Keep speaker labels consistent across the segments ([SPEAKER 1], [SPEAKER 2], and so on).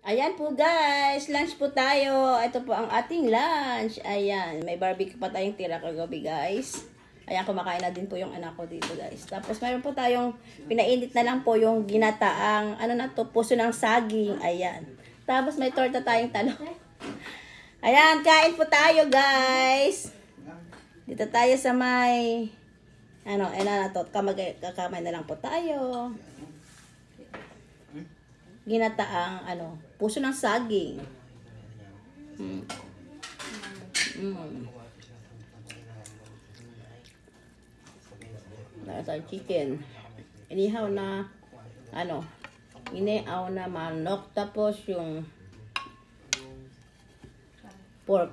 [SPEAKER 1] Ayan po guys, lunch po tayo. Ito po ang ating lunch. Ayan, may barbecue pa tayong tira kagabi guys. Ayan, kumakain na din po yung anak ko dito guys. Tapos mayroon po tayong, pinainit na lang po yung ginataang, ano na to, puso ng saging. Ayan. Tapos may torta tayong talong. Ayan, kain po tayo guys. Dito tayo sa may, na to, kakamay na lang po tayo. Ginataang, puso ng saging. Nasa chicken. Inihaw na, inihaw na manok. Tapos yung pork.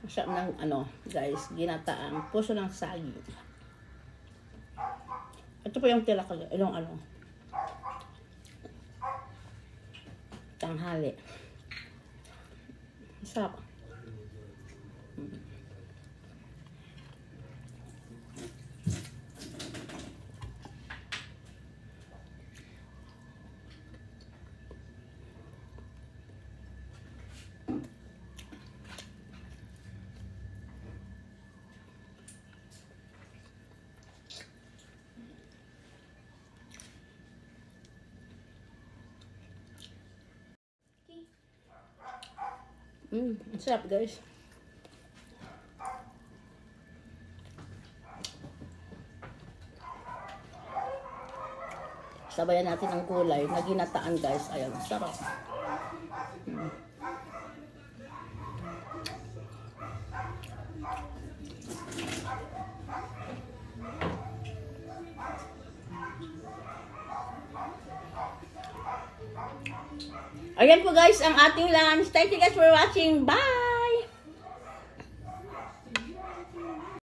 [SPEAKER 1] Siya ng guys, ginataang puso ng saging. Ito po yung tira ko, tanghali. Masarap. Ang sarap guys. Sabayan natin ang gulay na ginataan guys. Ayan, sarap. Ayan po guys ang ating lunch. Thank you guys for watching. Bye!